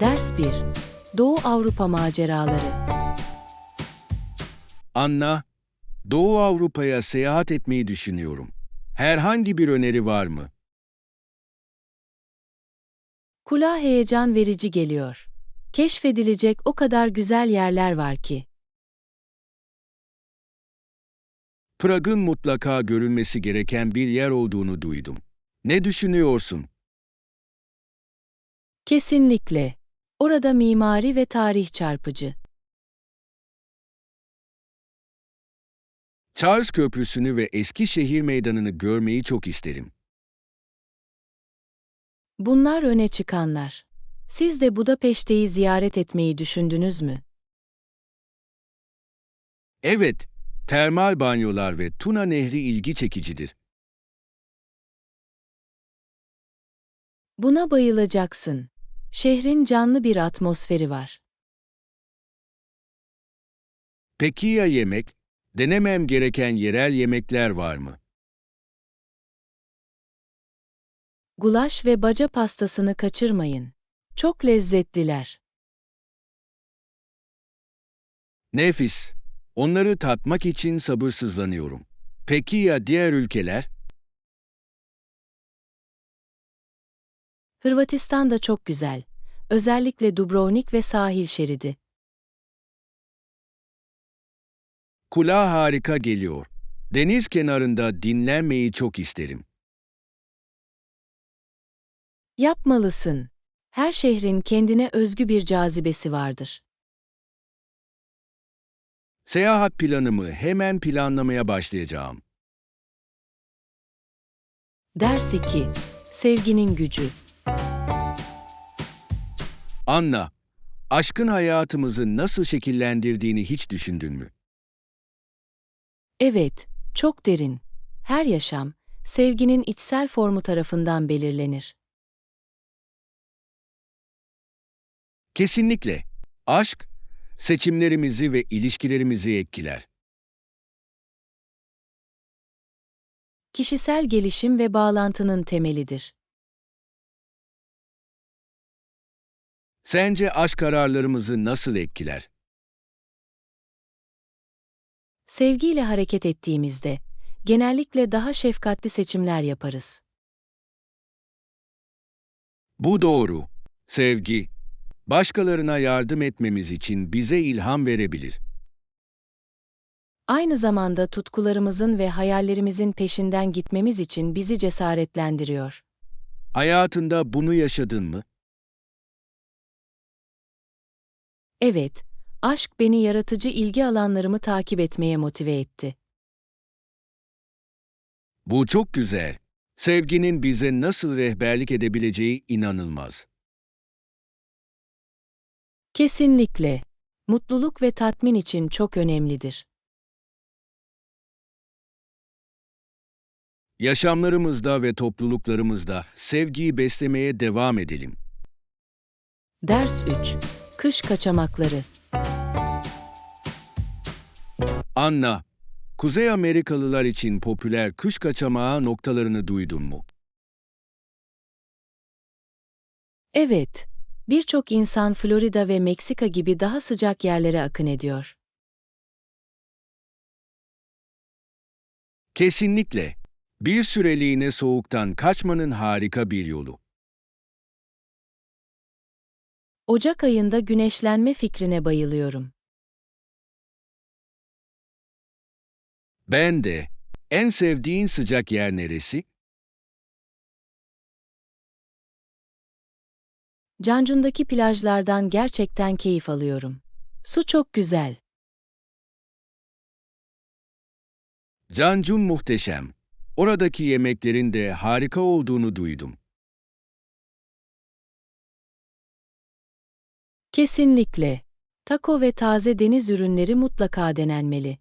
Ders 1. Doğu Avrupa maceraları. Anna, Doğu Avrupa'ya seyahat etmeyi düşünüyorum. Herhangi bir öneri var mı? Kulağa heyecan verici geliyor. Keşfedilecek o kadar güzel yerler var ki. Prag'ın mutlaka görülmesi gereken bir yer olduğunu duydum. Ne düşünüyorsun? Kesinlikle. Orada mimari ve tarih çarpıcı. Charles Köprüsü'nü ve eski şehir meydanını görmeyi çok isterim. Bunlar öne çıkanlar. Siz de Budapeşte'yi ziyaret etmeyi düşündünüz mü? Evet, termal banyolar ve Tuna Nehri ilgi çekicidir. Buna bayılacaksın. Şehrin canlı bir atmosferi var. Peki ya yemek? Denemem gereken yerel yemekler var mı? Gulaş ve baca pastasını kaçırmayın. Çok lezzetliler. Nefis. Onları tatmak için sabırsızlanıyorum. Peki ya diğer ülkeler? Hırvatistan da çok güzel. Özellikle Dubrovnik ve sahil şeridi. Kulağa harika geliyor. Deniz kenarında dinlenmeyi çok isterim. Yapmalısın. Her şehrin kendine özgü bir cazibesi vardır. Seyahat planımı hemen planlamaya başlayacağım. Ders 2. Sevginin gücü. Anna, aşkın hayatımızı nasıl şekillendirdiğini hiç düşündün mü? Evet, çok derin. Her yaşam, sevginin içsel formu tarafından belirlenir. Kesinlikle. Aşk, seçimlerimizi ve ilişkilerimizi etkiler. Kişisel gelişim ve bağlantının temelidir. Sence aşk kararlarımızı nasıl etkiler? Sevgiyle hareket ettiğimizde, genellikle daha şefkatli seçimler yaparız. Bu doğru. Sevgi, başkalarına yardım etmemiz için bize ilham verebilir. Aynı zamanda tutkularımızın ve hayallerimizin peşinden gitmemiz için bizi cesaretlendiriyor. Hayatında bunu yaşadın mı? Evet, aşk beni yaratıcı ilgi alanlarımı takip etmeye motive etti. Bu çok güzel. Sevginin bize nasıl rehberlik edebileceği inanılmaz. Kesinlikle. Mutluluk ve tatmin için çok önemlidir. Yaşamlarımızda ve topluluklarımızda sevgiyi beslemeye devam edelim. Ders 3. Kış kaçamakları. Anna, Kuzey Amerikalılar için popüler kış kaçamağı noktalarını duydun mu? Evet, birçok insan Florida ve Meksika gibi daha sıcak yerlere akın ediyor. Kesinlikle. Bir süreliğine soğuktan kaçmanın harika bir yolu. Ocak ayında güneşlenme fikrine bayılıyorum. Ben de. En sevdiğin sıcak yer neresi? Cancun'daki plajlardan gerçekten keyif alıyorum. Su çok güzel. Cancun muhteşem. Oradaki yemeklerin de harika olduğunu duydum. Kesinlikle. Taco ve taze deniz ürünleri mutlaka denenmeli.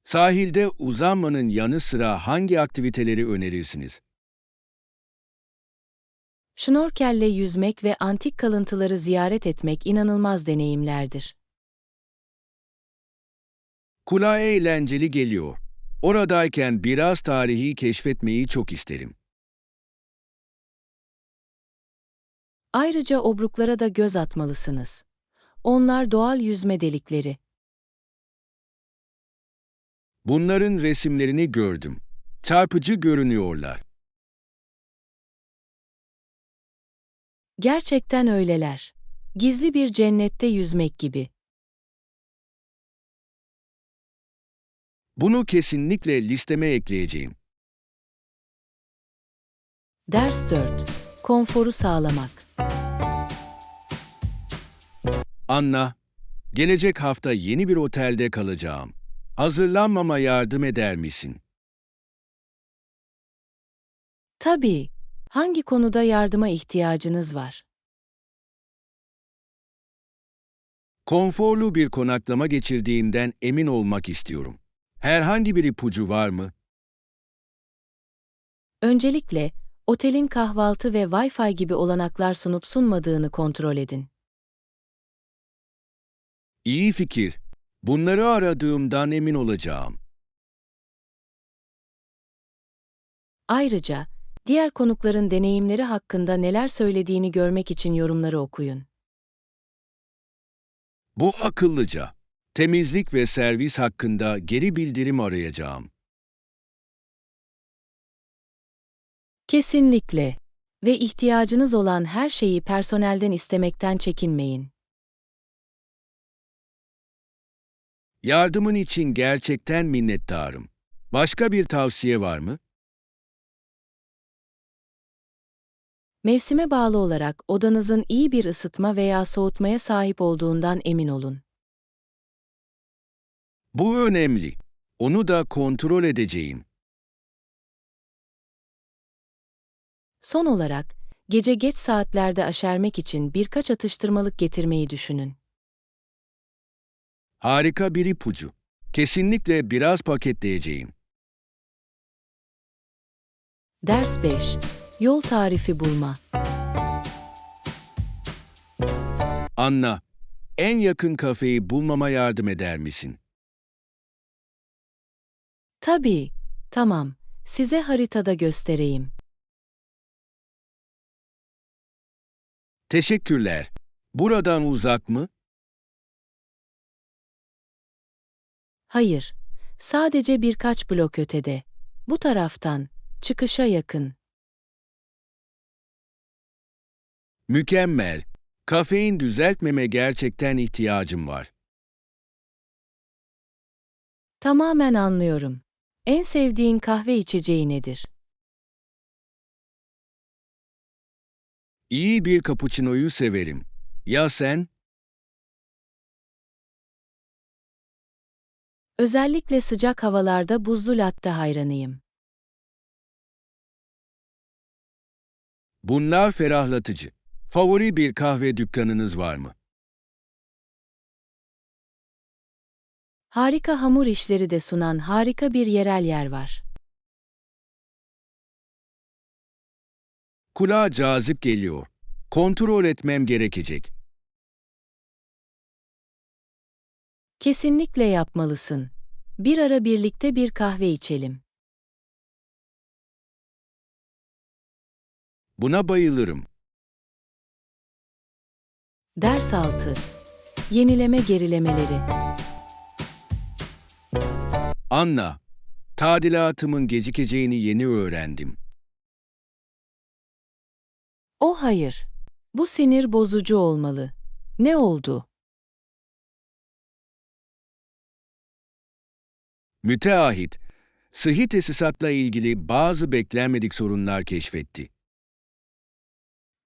Sahilde uzanmanın yanı sıra hangi aktiviteleri önerirsiniz? Şnorkelle yüzmek ve antik kalıntıları ziyaret etmek inanılmaz deneyimlerdir. Kulağa eğlenceli geliyor. Oradayken biraz tarihi keşfetmeyi çok isterim. Ayrıca obruklara da göz atmalısınız. Onlar doğal yüzme delikleri. Bunların resimlerini gördüm. Çarpıcı görünüyorlar. Gerçekten öyleler. Gizli bir cennette yüzmek gibi. Bunu kesinlikle listeme ekleyeceğim. Ders 4. Konforu sağlamak. Anna, gelecek hafta yeni bir otelde kalacağım. Hazırlanmama yardım eder misin? Tabii. Hangi konuda yardıma ihtiyacınız var? Konforlu bir konaklama geçirdiğimden emin olmak istiyorum. Herhangi bir ipucu var mı? Öncelikle, otelin kahvaltı ve Wi-Fi gibi olanaklar sunup sunmadığını kontrol edin. İyi fikir. Bunları aradığımdan emin olacağım. Ayrıca, diğer konukların deneyimleri hakkında neler söylediğini görmek için yorumları okuyun. Bu akıllıca. Temizlik ve servis hakkında geri bildirim arayacağım. Kesinlikle. Ve ihtiyacınız olan her şeyi personelden istemekten çekinmeyin. Yardımın için gerçekten minnettarım. Başka bir tavsiye var mı? Mevsime bağlı olarak odanızın iyi bir ısıtma veya soğutmaya sahip olduğundan emin olun. Bu önemli. Onu da kontrol edeceğim. Son olarak, gece geç saatlerde aşermek için birkaç atıştırmalık getirmeyi düşünün. Harika bir ipucu. Kesinlikle biraz paketleyeceğim. Ders 5. Yol tarifi bulma. Anna, en yakın kafeyi bulmama yardım eder misin? Tabii, tamam. Size haritada göstereyim. Teşekkürler. Buradan uzak mı? Hayır, sadece birkaç blok ötede. Bu taraftan, çıkışa yakın. Mükemmel. Kafein düzeltmeme gerçekten ihtiyacım var. Tamamen anlıyorum. En sevdiğin kahve içeceği nedir? İyi bir cappuccino'yu severim. Ya sen? Özellikle sıcak havalarda buzlu latte hayranıyım. Bunlar ferahlatıcı. Favori bir kahve dükkanınız var mı? Harika hamur işleri de sunan harika bir yerel yer var. Kulağa cazip geliyor. Kontrol etmem gerekecek. Kesinlikle yapmalısın. Bir ara birlikte bir kahve içelim. Buna bayılırım. Ders 6. Yenileme gerilemeleri. Anna, tadilatımın gecikeceğini yeni öğrendim. Oh hayır. Bu sinir bozucu olmalı. Ne oldu? Müteahhit, sıhhi tesisatla ilgili bazı beklenmedik sorunlar keşfetti.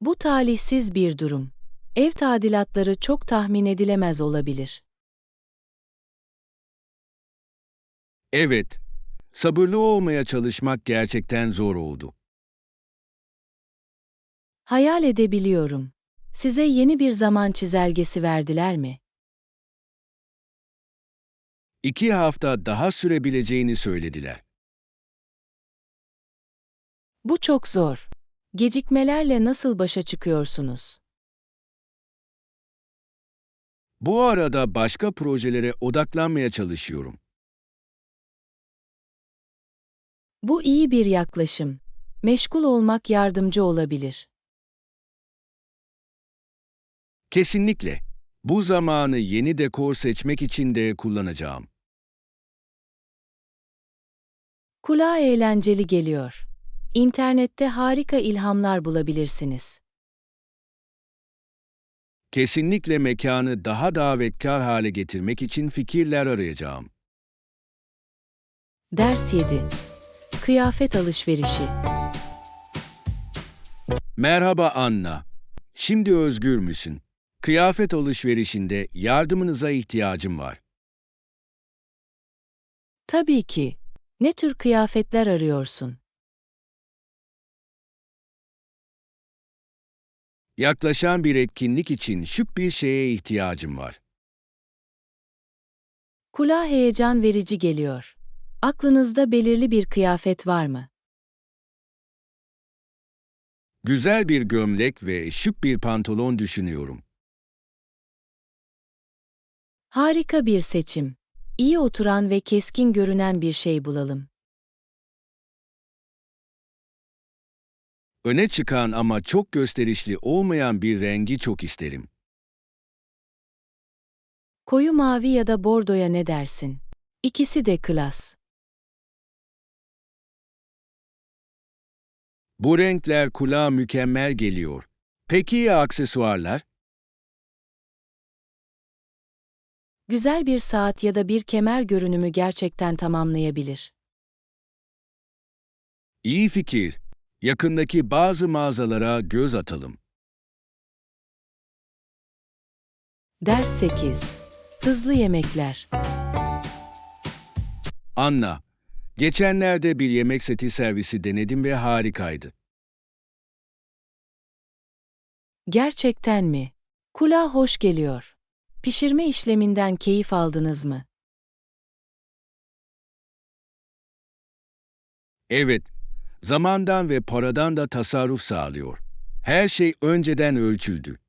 Bu talihsiz bir durum. Ev tadilatları çok tahmin edilemez olabilir. Evet, sabırlı olmaya çalışmak gerçekten zor oldu. Hayal edebiliyorum. Size yeni bir zaman çizelgesi verdiler mi? 2 hafta daha sürebileceğini söylediler. Bu çok zor. Gecikmelerle nasıl başa çıkıyorsunuz? Bu arada başka projelere odaklanmaya çalışıyorum. Bu iyi bir yaklaşım. Meşgul olmak yardımcı olabilir. Kesinlikle. Bu zamanı yeni dekor seçmek için de kullanacağım. Kulağa eğlenceli geliyor. İnternette harika ilhamlar bulabilirsiniz. Kesinlikle mekanı daha davetkar hale getirmek için fikirler arayacağım. Ders 7. Kıyafet alışverişi. Merhaba Anna. Şimdi özgür müsün? Kıyafet alışverişinde yardımınıza ihtiyacım var. Tabii ki. Ne tür kıyafetler arıyorsun? Yaklaşan bir etkinlik için şık bir şeye ihtiyacım var. Kulağa heyecan verici geliyor. Aklınızda belirli bir kıyafet var mı? Güzel bir gömlek ve şık bir pantolon düşünüyorum. Harika bir seçim. İyi oturan ve keskin görünen bir şey bulalım. Öne çıkan ama çok gösterişli olmayan bir rengi çok isterim. Koyu mavi ya da bordoya ne dersin? İkisi de klas. Bu renkler kulağa mükemmel geliyor. Peki ya aksesuarlar? Güzel bir saat ya da bir kemer görünümü gerçekten tamamlayabilir. İyi fikir. Yakındaki bazı mağazalara göz atalım. Ders 8. Hızlı yemekler. Anna, geçenlerde bir yemek seti servisi denedim ve harikaydı. Gerçekten mi? Kulağa hoş geliyor. Pişirme işleminden keyif aldınız mı? Evet, zamandan ve paradan da tasarruf sağlıyor. Her şey önceden ölçüldü.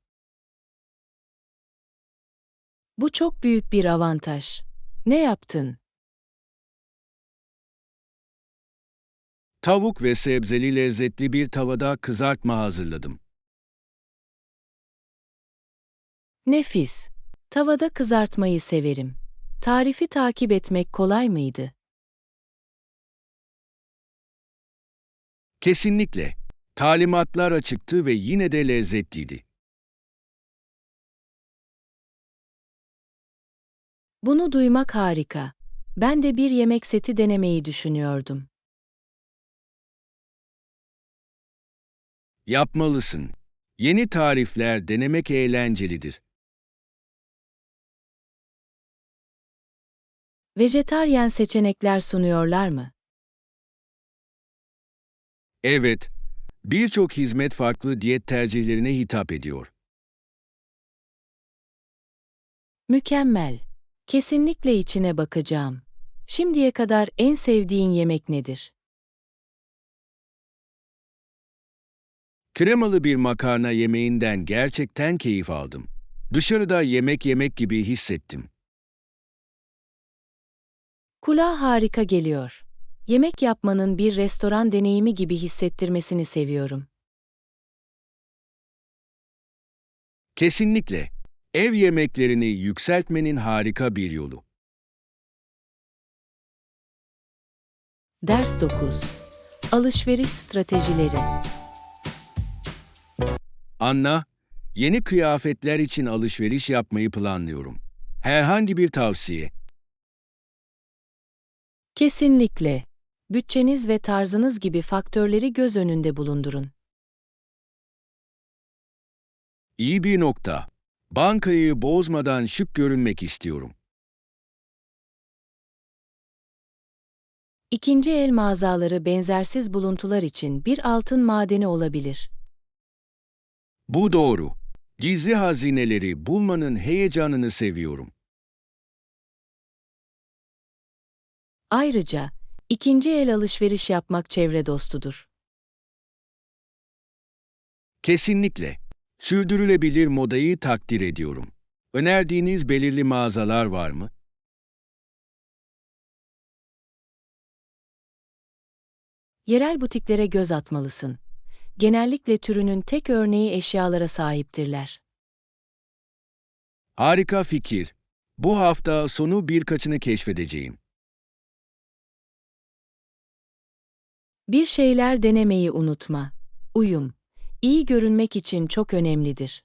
Bu çok büyük bir avantaj. Ne yaptın? Tavuk ve sebzeli lezzetli bir tavada kızartma hazırladım. Nefis. Tavada kızartmayı severim. Tarifi takip etmek kolay mıydı? Kesinlikle. Talimatlar açıktı ve yine de lezzetliydi. Bunu duymak harika. Ben de bir yemek seti denemeyi düşünüyordum. Yapmalısın. Yeni tarifler denemek eğlencelidir. Vejetaryen seçenekler sunuyorlar mı? Evet, birçok hizmet farklı diyet tercihlerine hitap ediyor. Mükemmel. Kesinlikle içine bakacağım. Şimdiye kadar en sevdiğin yemek nedir? Kremalı bir makarna yemeğinden gerçekten keyif aldım. Dışarıda yemek yemek gibi hissettim. Kulağa harika geliyor. Yemek yapmanın bir restoran deneyimi gibi hissettirmesini seviyorum. Kesinlikle. Ev yemeklerini yükseltmenin harika bir yolu. Ders 9. Alışveriş stratejileri. Anna, yeni kıyafetler için alışveriş yapmayı planlıyorum. Herhangi bir tavsiye. Kesinlikle. Bütçeniz ve tarzınız gibi faktörleri göz önünde bulundurun. İyi bir nokta. Bankayı bozmadan şık görünmek istiyorum. İkinci el mağazaları benzersiz buluntular için bir altın madeni olabilir. Bu doğru. Gizli hazineleri bulmanın heyecanını seviyorum. Ayrıca, ikinci el alışveriş yapmak çevre dostudur. Kesinlikle. Sürdürülebilir modayı takdir ediyorum. Önerdiğiniz belirli mağazalar var mı? Yerel butiklere göz atmalısın. Genellikle türünün tek örneği eşyalara sahiptirler. Harika fikir. Bu hafta sonu birkaçını keşfedeceğim. Bir şeyler denemeyi unutma. Uyum. İyi görünmek için çok önemlidir.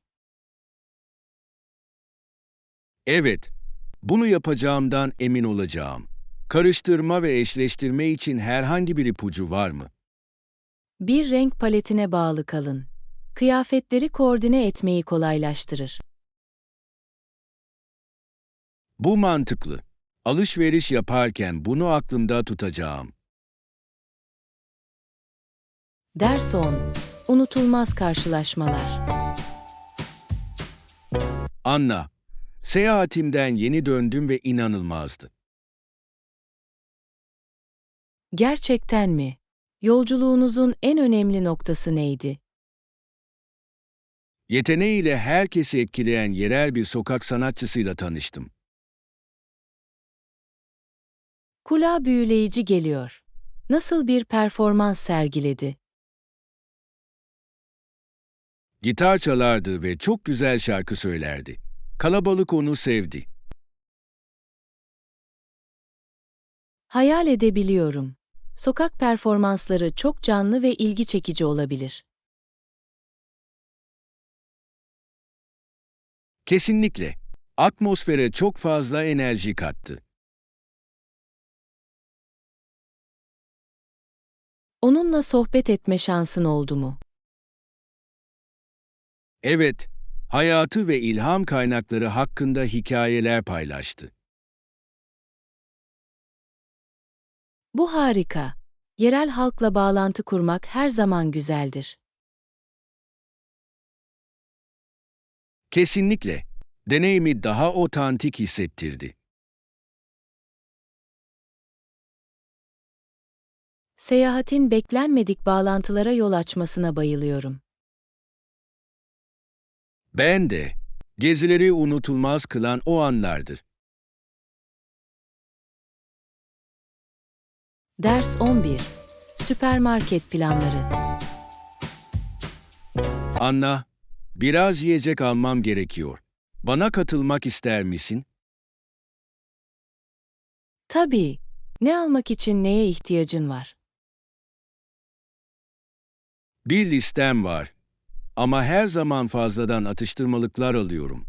Evet, bunu yapacağımdan emin olacağım. Karıştırma ve eşleştirme için herhangi bir ipucu var mı? Bir renk paletine bağlı kalın. Kıyafetleri koordine etmeyi kolaylaştırır. Bu mantıklı. Alışveriş yaparken bunu aklımda tutacağım. Ders 10. Unutulmaz karşılaşmalar. Anna, seyahatimden yeni döndüm ve inanılmazdı. Gerçekten mi? Yolculuğunuzun en önemli noktası neydi? Yeteneğiyle herkesi etkileyen yerel bir sokak sanatçısıyla tanıştım. Kulağa büyüleyici geliyor. Nasıl bir performans sergiledi? Gitar çalardı ve çok güzel şarkı söylerdi. Kalabalık onu sevdi. Hayal edebiliyorum. Sokak performansları çok canlı ve ilgi çekici olabilir. Kesinlikle. Atmosfere çok fazla enerji kattı. Onunla sohbet etme şansın oldu mu? Evet, hayatı ve ilham kaynakları hakkında hikayeler paylaştı. Bu harika. Yerel halkla bağlantı kurmak her zaman güzeldir. Kesinlikle. Deneyimi daha otantik hissettirdi. Seyahatin beklenmedik bağlantılara yol açmasına bayılıyorum. Ben de. Gezileri unutulmaz kılan o anlardır. Ders 11. Süpermarket planları. Anna, biraz yiyecek almam gerekiyor. Bana katılmak ister misin? Tabii. Ne almak için neye ihtiyacın var? Bir listem var ama her zaman fazladan atıştırmalıklar alıyorum.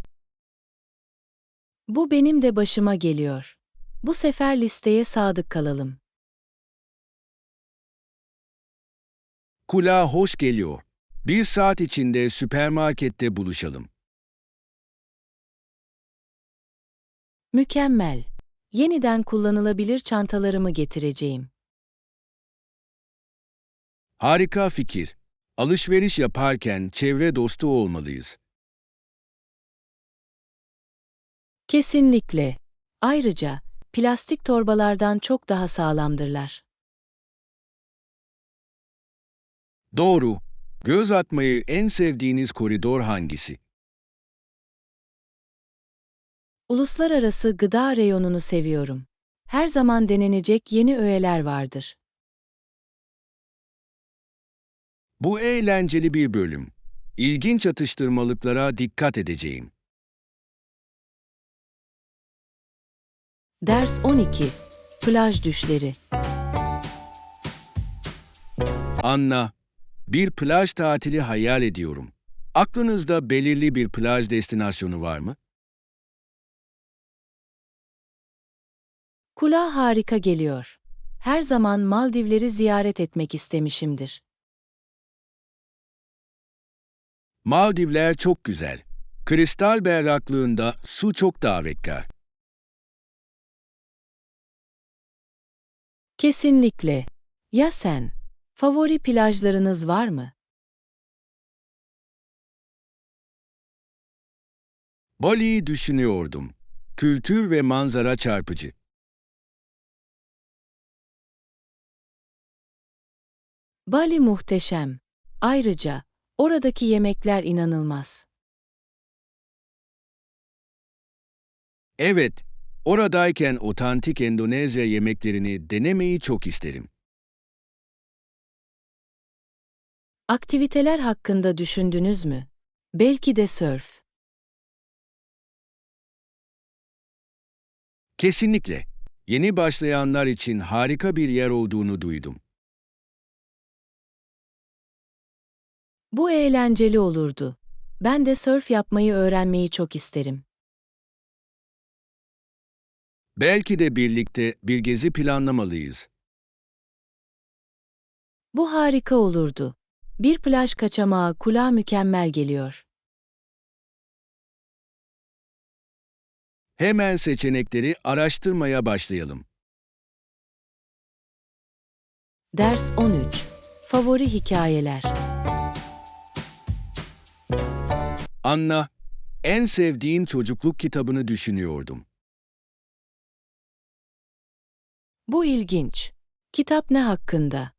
Bu benim de başıma geliyor. Bu sefer listeye sadık kalalım. Kulağa hoş geliyor. Bir saat içinde süpermarkette buluşalım. Mükemmel. Yeniden kullanılabilir çantalarımı getireceğim. Harika fikir. Alışveriş yaparken çevre dostu olmalıyız. Kesinlikle. Ayrıca, plastik torbalardan çok daha sağlamdırlar. Doğru. Göz atmayı en sevdiğiniz koridor hangisi? Uluslararası gıda reyonunu seviyorum. Her zaman denenecek yeni öğeler vardır. Bu eğlenceli bir bölüm. İlginç atıştırmalıklara dikkat edeceğim. Ders 12. Plaj düşleri. Anna, bir plaj tatili hayal ediyorum. Aklınızda belirli bir plaj destinasyonu var mı? Kulağa harika geliyor. Her zaman Maldivleri ziyaret etmek istemişimdir. Maldivler çok güzel. Kristal berraklığında su çok davetkar. Kesinlikle. Ya sen? Favori plajlarınız var mı? Bali'yi düşünüyordum. Kültür ve manzara çarpıcı. Bali muhteşem. Ayrıca, oradaki yemekler inanılmaz. Evet, oradayken otantik Endonezya yemeklerini denemeyi çok isterim. Aktiviteler hakkında düşündünüz mü? Belki de sörf. Kesinlikle. Yeni başlayanlar için harika bir yer olduğunu duydum. Bu eğlenceli olurdu. Ben de sörf yapmayı öğrenmeyi çok isterim. Belki de birlikte bir gezi planlamalıyız. Bu harika olurdu. Bir plaj kaçamağı kulağa mükemmel geliyor. Hemen seçenekleri araştırmaya başlayalım. Ders 13. Favori hikayeler. Anna, en sevdiğin çocukluk kitabını düşünüyordum. Bu ilginç. Kitap ne hakkında?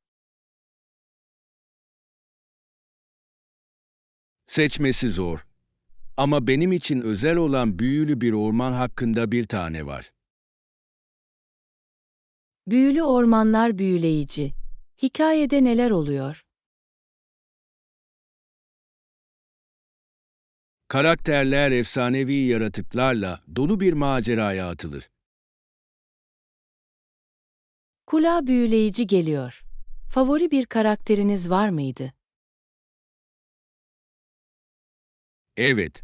Seçmesi zor. Ama benim için özel olan büyülü bir orman hakkında bir tane var. Büyülü ormanlar büyüleyici. Hikayede neler oluyor? Karakterler efsanevi yaratıklarla dolu bir maceraya atılır. Kulağa büyüleyici geliyor. Favori bir karakteriniz var mıydı? Evet,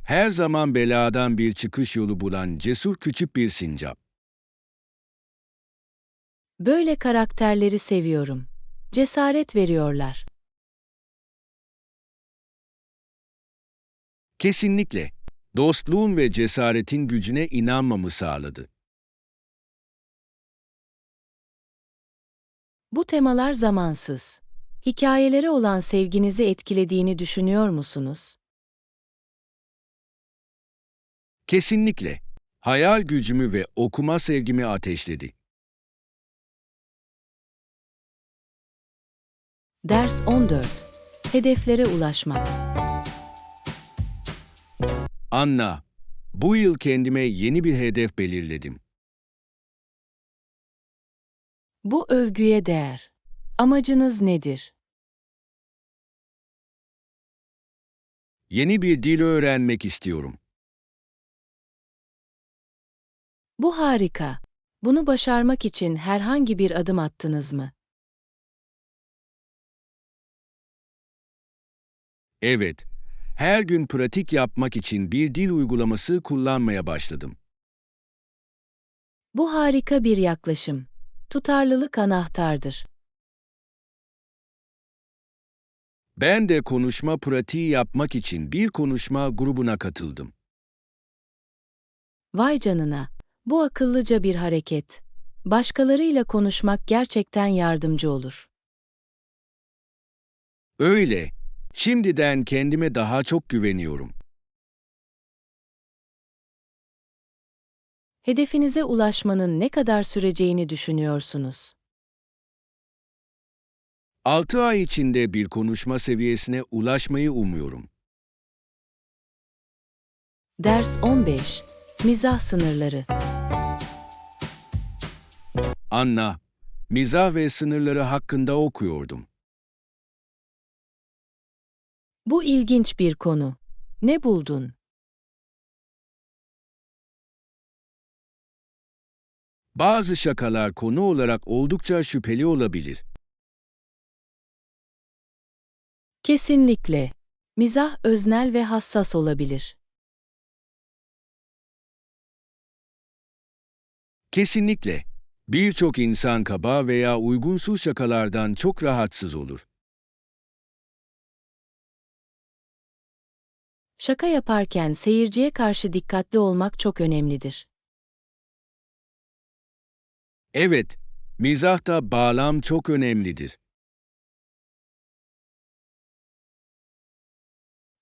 her zaman beladan bir çıkış yolu bulan cesur küçük bir sincap. Böyle karakterleri seviyorum. Cesaret veriyorlar. Kesinlikle, dostluğun ve cesaretin gücüne inanmamı sağladı. Bu temalar zamansız. Hikayelere olan sevginizi etkilediğini düşünüyor musunuz? Kesinlikle, hayal gücümü ve okuma sevgimi ateşledi. Ders 14. Hedeflere ulaşmak. Anna, bu yıl kendime yeni bir hedef belirledim. Bu övgüye değer. Amacınız nedir? Yeni bir dil öğrenmek istiyorum. Bu harika. Bunu başarmak için herhangi bir adım attınız mı? Evet, her gün pratik yapmak için bir dil uygulaması kullanmaya başladım. Bu harika bir yaklaşım. Tutarlılık anahtardır. Ben de konuşma pratiği yapmak için bir konuşma grubuna katıldım. Vay canına. Bu akıllıca bir hareket. Başkalarıyla konuşmak gerçekten yardımcı olur. Öyle, şimdiden kendime daha çok güveniyorum. Hedefinize ulaşmanın ne kadar süreceğini düşünüyorsunuz? 6 ay içinde bir konuşma seviyesine ulaşmayı umuyorum. Ders 15. Mizah sınırları. Anna, mizah ve sınırları hakkında okuyordum. Bu ilginç bir konu. Ne buldun? Bazı şakalar konu olarak oldukça şüpheli olabilir. Kesinlikle. Mizah öznel ve hassas olabilir. Kesinlikle. Birçok insan kaba veya uygunsuz şakalardan çok rahatsız olur. Şaka yaparken seyirciye karşı dikkatli olmak çok önemlidir. Evet, mizahta bağlam çok önemlidir.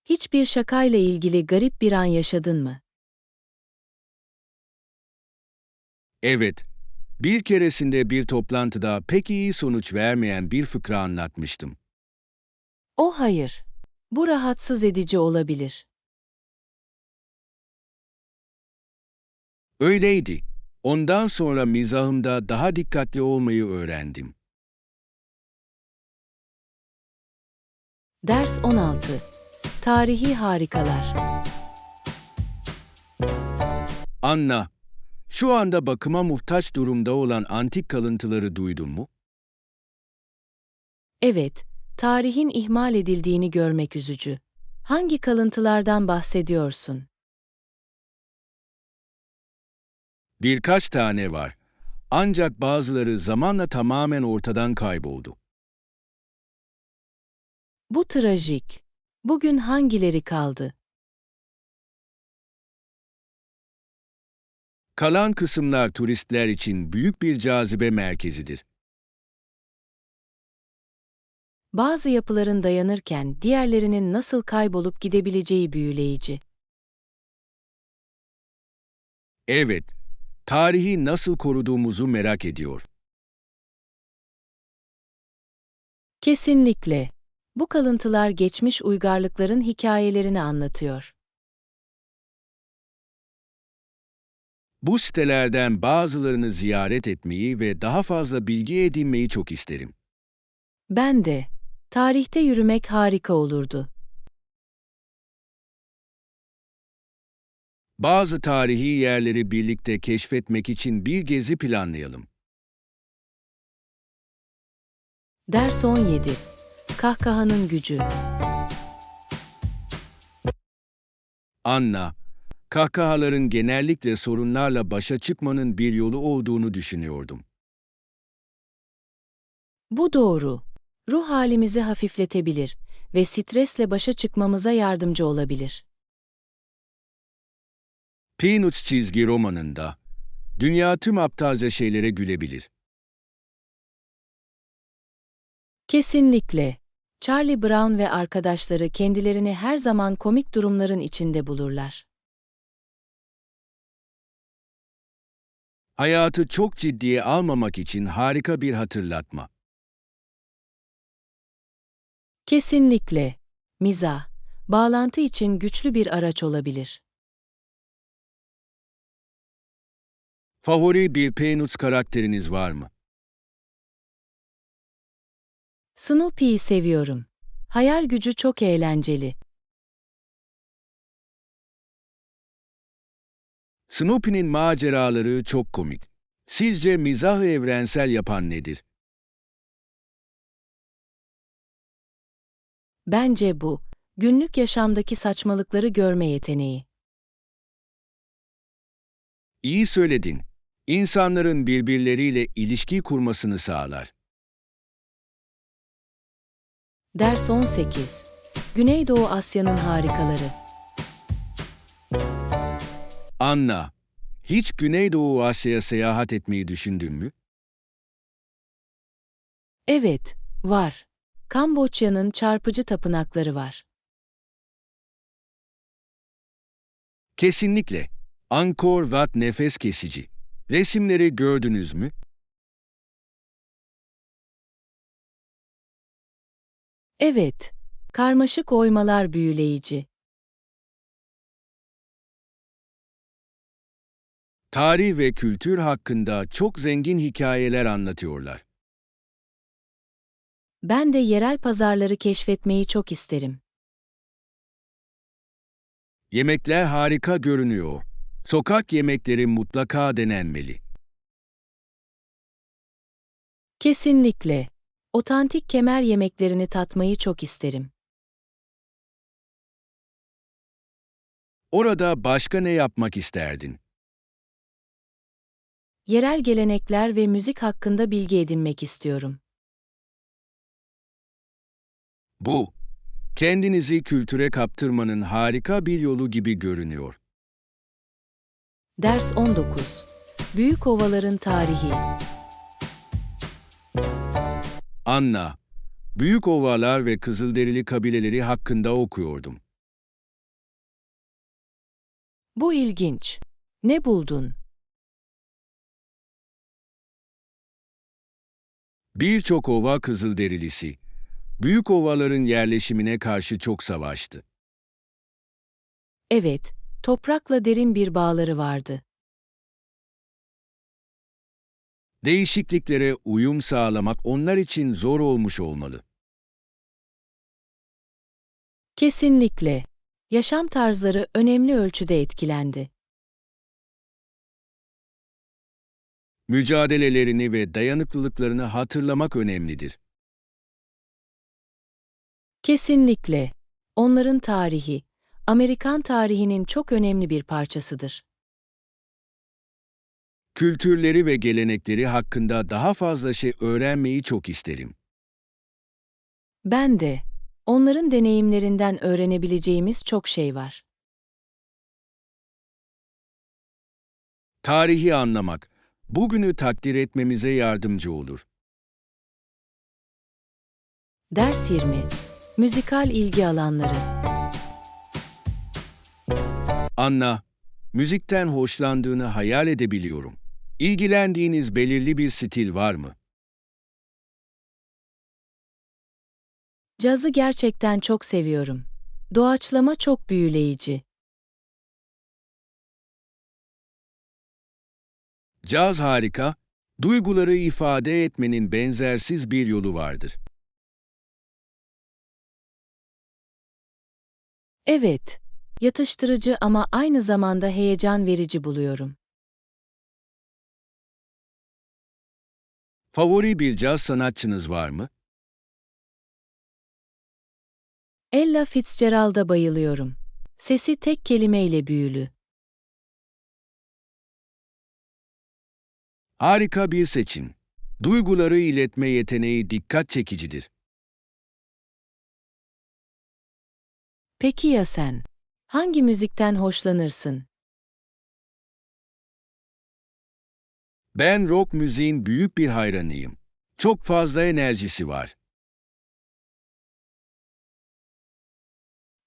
Hiçbir şakayla ilgili garip bir an yaşadın mı? Evet, bir keresinde bir toplantıda pek iyi sonuç vermeyen bir fıkra anlatmıştım. O hayır. Bu rahatsız edici olabilir. Öyleydi. Ondan sonra mizahımda daha dikkatli olmayı öğrendim. Ders 16. Tarihi harikalar. Anna, Şu anda bakıma muhtaç durumda olan antik kalıntıları duydun mu? Evet, tarihin ihmal edildiğini görmek üzücü. Hangi kalıntılardan bahsediyorsun? Birkaç tane var. Ancak bazıları zamanla tamamen ortadan kayboldu. Bu trajik. Bugün hangileri kaldı? Kalan kısımlar turistler için büyük bir cazibe merkezidir. Bazı yapıların dayanırken diğerlerinin nasıl kaybolup gidebileceği büyüleyici. Evet, tarihi nasıl koruduğumuzu merak ediyor. Kesinlikle. Bu kalıntılar geçmiş uygarlıkların hikayelerini anlatıyor. Bu sitelerden bazılarını ziyaret etmeyi ve daha fazla bilgi edinmeyi çok isterim. Ben de. Tarihte yürümek harika olurdu. Bazı tarihi yerleri birlikte keşfetmek için bir gezi planlayalım. Ders 17. Kahkahanın gücü. Anna, kahkahaların genellikle sorunlarla başa çıkmanın bir yolu olduğunu düşünüyordum. Bu doğru. Ruh halimizi hafifletebilir ve stresle başa çıkmamıza yardımcı olabilir. Peanuts çizgi romanında, dünya tüm aptalca şeylere gülebilir. Kesinlikle. Charlie Brown ve arkadaşları kendilerini her zaman komik durumların içinde bulurlar. Hayatı çok ciddiye almamak için harika bir hatırlatma. Kesinlikle. Mizah, bağlantı için güçlü bir araç olabilir. Favori bir Peanuts karakteriniz var mı? Snoopy'yi seviyorum. Hayal gücü çok eğlenceli. Snoopy'nin maceraları çok komik. Sizce mizahı evrensel yapan nedir? Bence bu, günlük yaşamdaki saçmalıkları görme yeteneği. İyi söyledin. İnsanların birbirleriyle ilişki kurmasını sağlar. Ders 18. Güneydoğu Asya'nın harikaları. Anna, hiç Güneydoğu Asya'ya seyahat etmeyi düşündün mü? Evet, var. Kamboçya'nın çarpıcı tapınakları var. Kesinlikle. Angkor Wat nefes kesici. Resimleri gördünüz mü? Evet, karmaşık oymalar büyüleyici. Tarih ve kültür hakkında çok zengin hikayeler anlatıyorlar. Ben de yerel pazarları keşfetmeyi çok isterim. Yemekler harika görünüyor. Sokak yemekleri mutlaka denenmeli. Kesinlikle. Otantik Kemer yemeklerini tatmayı çok isterim. Orada başka ne yapmak isterdin? Yerel gelenekler ve müzik hakkında bilgi edinmek istiyorum. Bu, kendinizi kültüre kaptırmanın harika bir yolu gibi görünüyor. Ders 19. Büyük ovaların tarihi. Anna, büyük ovalar ve kızılderili kabileleri hakkında okuyordum. Bu ilginç. Ne buldun? Birçok ova kızılderilisi, büyük ovaların yerleşimine karşı çok savaştı. Evet, toprakla derin bir bağları vardı. Değişikliklere uyum sağlamak onlar için zor olmuş olmalı. Kesinlikle. Yaşam tarzları önemli ölçüde etkilendi. Mücadelelerini ve dayanıklılıklarını hatırlamak önemlidir. Kesinlikle. Onların tarihi, Amerikan tarihinin çok önemli bir parçasıdır. Kültürleri ve gelenekleri hakkında daha fazla şey öğrenmeyi çok isterim. Ben de. Onların deneyimlerinden öğrenebileceğimiz çok şey var. Tarihi anlamak, bugünü takdir etmemize yardımcı olur. Ders 20. Müzikal ilgi alanları. Anna, müzikten hoşlandığını hayal edebiliyorum. İlgilendiğiniz belirli bir stil var mı? Cazı gerçekten çok seviyorum. Doğaçlama çok büyüleyici. Caz harika, duyguları ifade etmenin benzersiz bir yolu vardır. Evet, yatıştırıcı ama aynı zamanda heyecan verici buluyorum. Favori bir caz sanatçınız var mı? Ella Fitzgerald'a bayılıyorum. Sesi tek kelimeyle büyülü. Harika bir seçim. Duyguları iletme yeteneği dikkat çekicidir. Peki ya sen? Hangi müzikten hoşlanırsın? Ben rock müziğin büyük bir hayranıyım. Çok fazla enerjisi var.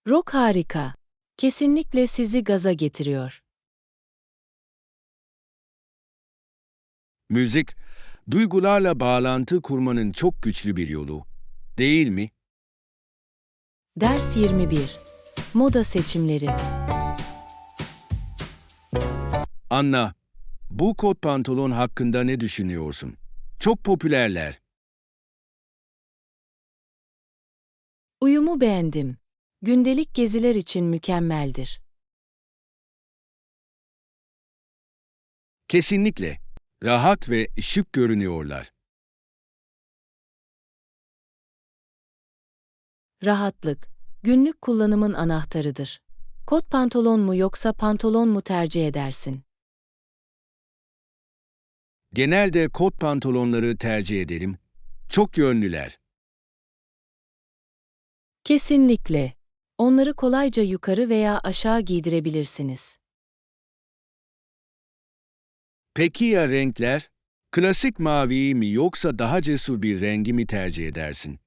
Rock harika. Kesinlikle sizi gaza getiriyor. Müzik, duygularla bağlantı kurmanın çok güçlü bir yolu, değil mi? Ders 21. Moda seçimleri. Anna, bu kot pantolon hakkında ne düşünüyorsun? Çok popülerler. Uyumu beğendim. Gündelik geziler için mükemmeldir. Kesinlikle. Rahat ve şık görünüyorlar. Rahatlık, günlük kullanımın anahtarıdır. Kot pantolon mu yoksa pantolon mu tercih edersin? Genelde kot pantolonları tercih ederim. Çok yönlüler. Kesinlikle. Onları kolayca yukarı veya aşağı giydirebilirsiniz. Peki ya renkler? Klasik maviyi mi yoksa daha cesur bir rengi mi tercih edersin?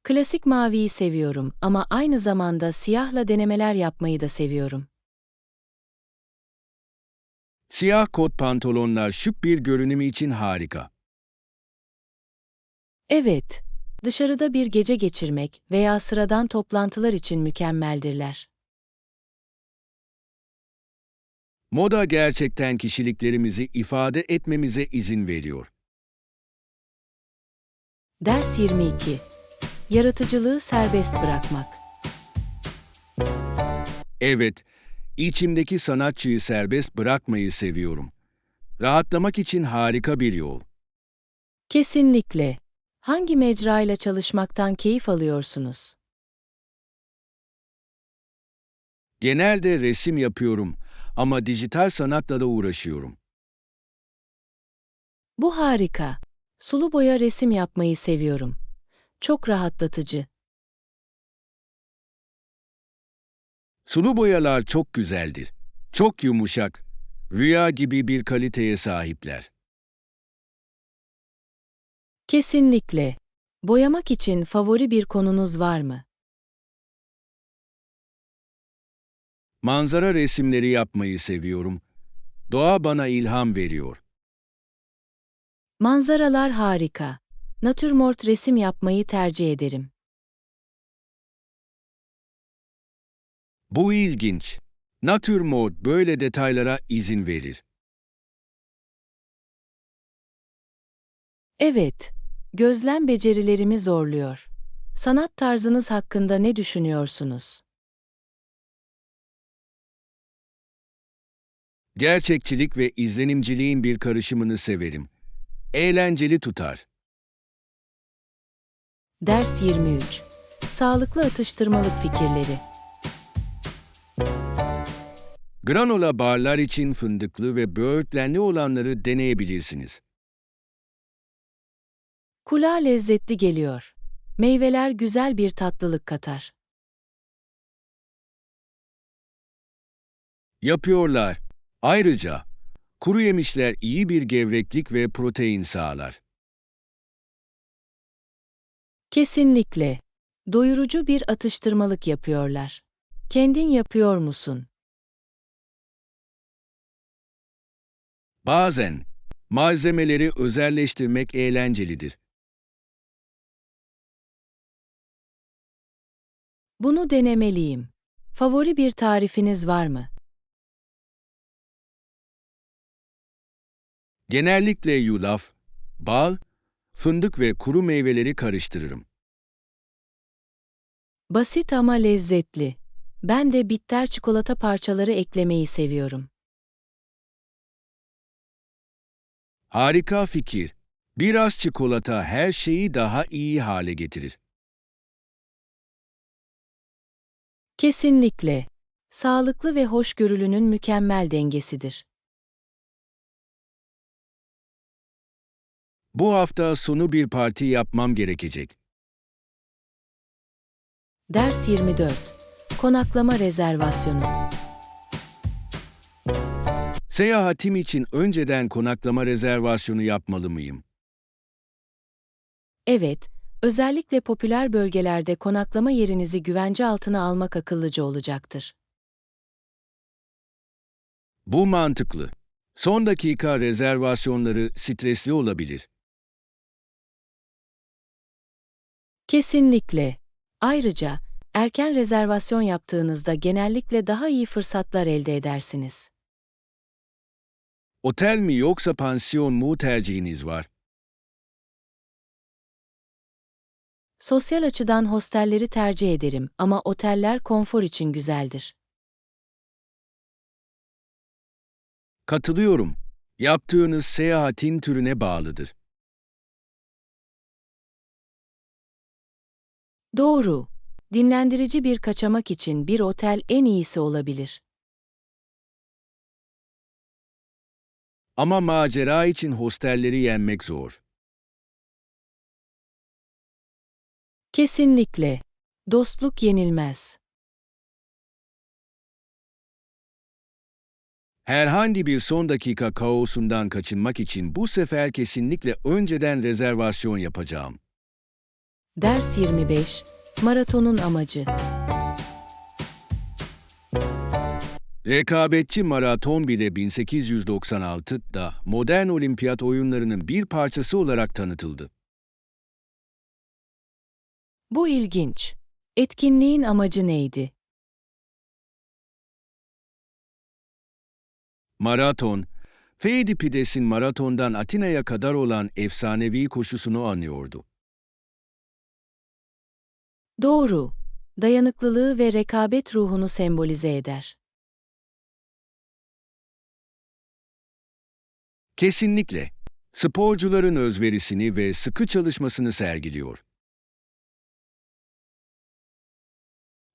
Klasik maviyi seviyorum ama aynı zamanda siyahla denemeler yapmayı da seviyorum. Siyah kot pantolonlar şık bir görünüm için harika. Evet, dışarıda bir gece geçirmek veya sıradan toplantılar için mükemmeldirler. Moda gerçekten kişiliklerimizi ifade etmemize izin veriyor. Ders 22. Yaratıcılığı serbest bırakmak. Evet, içimdeki sanatçıyı serbest bırakmayı seviyorum. Rahatlamak için harika bir yol. Kesinlikle. Hangi mecrayla çalışmaktan keyif alıyorsunuz? Genelde resim yapıyorum ama dijital sanatla da uğraşıyorum. Bu harika. Sulu boya resim yapmayı seviyorum. Çok rahatlatıcı. Sulu boyalar çok güzeldir. Çok yumuşak, rüya gibi bir kaliteye sahipler. Kesinlikle. Boyamak için favori bir konunuz var mı? Manzara resimleri yapmayı seviyorum. Doğa bana ilham veriyor. Manzaralar harika. Natürmort resim yapmayı tercih ederim. Bu ilginç. Natürmort böyle detaylara izin verir. Evet, gözlem becerilerimi zorluyor. Sanat tarzınız hakkında ne düşünüyorsunuz? Gerçekçilik ve izlenimciliğin bir karışımını severim. Eğlenceli tutar. Ders 23. Sağlıklı atıştırmalık fikirleri. Granola barlar için fındıklı ve böğürtlenli olanları deneyebilirsiniz. Kulağa lezzetli geliyor. Meyveler güzel bir tatlılık katar. Yapıyorlar. Ayrıca kuru yemişler iyi bir gevreklik ve protein sağlar. Kesinlikle. Doyurucu bir atıştırmalık yapıyorlar. Kendin yapıyor musun? Bazen malzemeleri özelleştirmek eğlencelidir. Bunu denemeliyim. Favori bir tarifiniz var mı? Genellikle yulaf, bal, fındık ve kuru meyveleri karıştırırım. Basit ama lezzetli. Ben de bitter çikolata parçaları eklemeyi seviyorum. Harika fikir. Biraz çikolata her şeyi daha iyi hale getirir. Kesinlikle. Sağlıklı ve hoşgörülünün mükemmel dengesidir. Bu hafta sonu bir parti yapmam gerekecek. Ders 24. Konaklama rezervasyonu. Seyahatim için önceden konaklama rezervasyonu yapmalı mıyım? Evet, özellikle popüler bölgelerde konaklama yerinizi güvence altına almak akıllıca olacaktır. Bu mantıklı. Son dakika rezervasyonları stresli olabilir. Kesinlikle. Ayrıca, erken rezervasyon yaptığınızda genellikle daha iyi fırsatlar elde edersiniz. Otel mi yoksa pansiyon mu tercihiniz var? Sosyal açıdan hostelleri tercih ederim ama oteller konfor için güzeldir. Katılıyorum. Yaptığınız seyahatin türüne bağlıdır. Doğru. Dinlendirici bir kaçamak için bir otel en iyisi olabilir. Ama macera için hostelleri yenmek zor. Kesinlikle. Dostluk yenilmez. Herhangi bir son dakika kaosundan kaçınmak için bu sefer kesinlikle önceden rezervasyon yapacağım. Ders 25. Maratonun amacı. Rekabetçi maraton bile 1896'da modern olimpiyat oyunlarının bir parçası olarak tanıtıldı. Bu ilginç. Etkinliğin amacı neydi? Maraton, Feydipides'in maratondan Atina'ya kadar olan efsanevi koşusunu anıyordu. Doğru. Dayanıklılığı ve rekabet ruhunu sembolize eder. Kesinlikle. Sporcuların özverisini ve sıkı çalışmasını sergiliyor.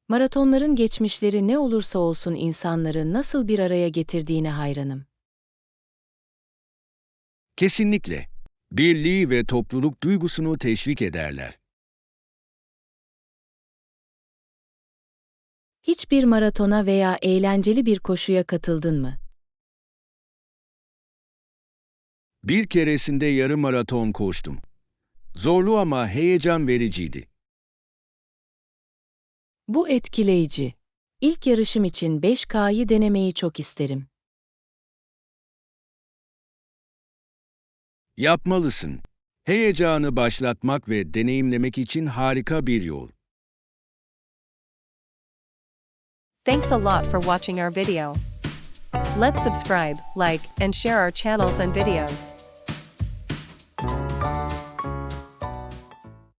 Maratonların geçmişleri ne olursa olsun insanları nasıl bir araya getirdiğine hayranım. Kesinlikle. Birliği ve topluluk duygusunu teşvik ederler. Hiçbir maratona veya eğlenceli bir koşuya katıldın mı? Bir keresinde yarım maraton koştum. Zorlu ama heyecan vericiydi. Bu etkileyici. İlk yarışım için 5K'yı denemeyi çok isterim. Yapmalısın. Heyecanı başlatmak ve deneyimlemek için harika bir yol. Thanks a lot for watching our video. Let's subscribe, like, and share our channels and videos.